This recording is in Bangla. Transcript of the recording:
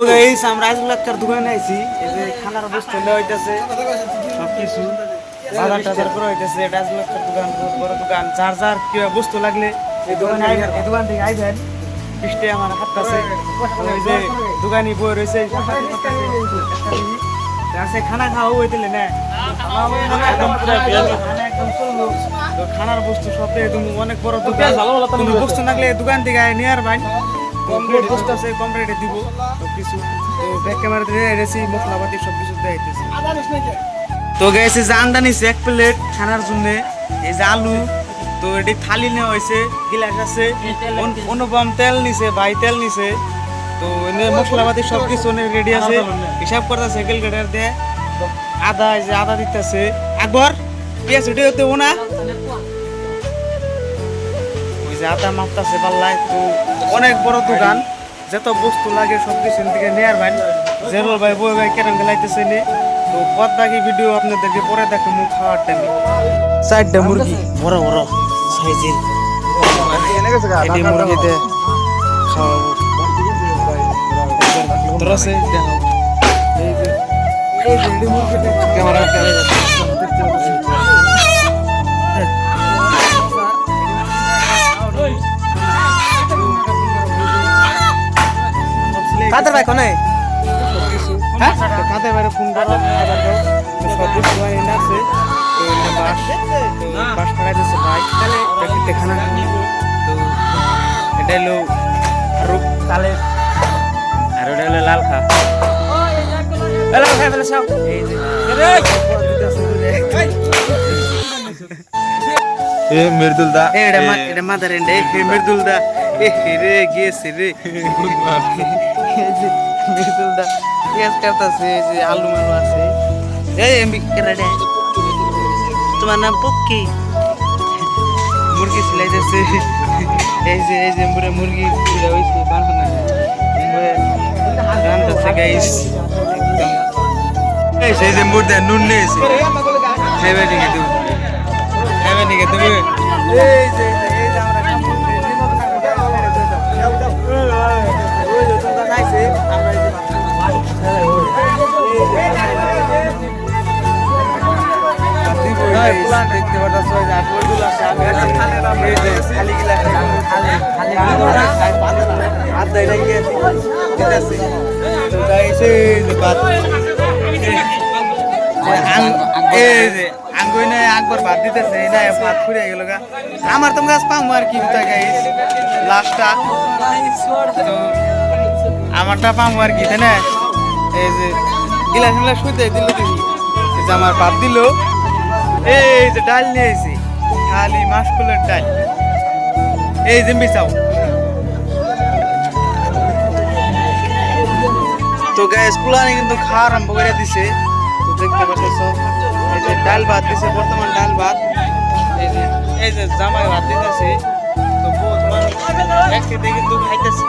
গাইস আমরা আজ লাক্কার দোকানে আইছি এই যে খানার বস্তু লয়ে হইতাছে সবকিছু বাজার টাজার করে হইতাছে এটা আজ লাক্কার দোকান বহুত বড় দোকান যার যার কি বস্তু লাগলে এই দোকানে এই দোকান থেকে আইবেন পিস্টে আমার হাত আছে ওই যে দোকানি বই রইছে আছে খানা খাওয়া হইতেলে না একদম পুরো খানা একদম চললো তো খানার বস্তু সব তুমি অনেক বড় দোকান তুমি বস্তু লাগলে দোকান থেকে নিয়ে আসবেন কমপ্লিট বস্তু আছে কম রেটে দিব সবকিছু তো ব্যাক ক্যামেরা দিয়ে রেসি মশলাপাতি সবকিছু দেখাইতেছি তো গেছে যে আন্ডা নিছে এক প্লেট খানার জন্য এই যে আলু তো এটি থালি নেওয়া হয়েছে গিলাস আছে অনুপম তেল নিছে ভাই তেল নিছে তো এনে মশলাপাতি সবকিছু রেডি আছে হিসাব করতেছে ক্যালকুলেটর দিয়ে আদা এই যে আদা দিতেছে একবার পেঁয়াজ উঠে হতে না আদা মাপতাছে পাল্লায় তো অনেক বড় দোকান যত বস্তু লাগে সবকিছু থেকে নেয়ার ভাই জেরুল ভাই বই ভাই কেন গেলাইতেছে নে তো পদ্মাকি ভিডিও আপনাদেরকে পরে দেখো মুখ খাওয়ার টাইমে চারটা মুরগি বড় বড় সাইজের এটি মুরগিতে খাওয়াবো ধরছে দেখো এই যে মুরগিতে ক্যামেরা কাদের ভাই কোনে হ্যাঁ কাদের ভাই ফোন করো আবার দাও সব কিছু ভাই আছে তো বাস করাই দিছে ভাই তাহলে দেখানা তো এটা হলো রূপ কালে আর ওটা হলো লাল খা লাল খা ফেলে সব এই যে এ মির্দুল দা এটা মাদার এন্ড এ মির্দুল দা এ রে গেছে রে মির্দুল দা পেঁয়াজ কাটতেছে যে আলু মালু আছে এই এমবি কেরাডে তোমার নাম পক্কি মুরগি সিলাইতেছে এই যে মুরগি পুরা হইছে বানানা রান্তাছে গাইস এই যে মুরদা নুন নেছে খাইবে দিকে তুমি খাইবে দিকে তুমি এই যে আমরা কাম করতে নিমক না ওই যে তোমরা খাইছে আমরা এই যে দেখতে পাচ্ছ বইগুলো আছে খালি গিলা খালি হাত দেয় না গিয়ে দিতেছে তো গাইছে যে বাদ এই যে আঙ্গুই না একবার ভাত দিতেছে না ভাত ফুরে গেল গা আমার তো গাছ পাম আর কি গাইস লাস্টটা তো আমারটা পাম আর কি তাই না এই যে গিলাস মিলা শুইতে দিল দেখি যে আমার ভাত দিল এই যে ডাল নিয়েছি খালি মাসকলের ডাল এই যে বিছাও তো গ্যাস পুলানি কিন্তু খাওয়া আরম্ভ করে দিছে তো দেখতে পাচ্ছ এই যে ডাল ভাত দিছে বর্তমান ডাল ভাত এই যে জামাই ভাত দিতেছে তো বহুত মানুষ একসাথে কিন্তু খাইতেছে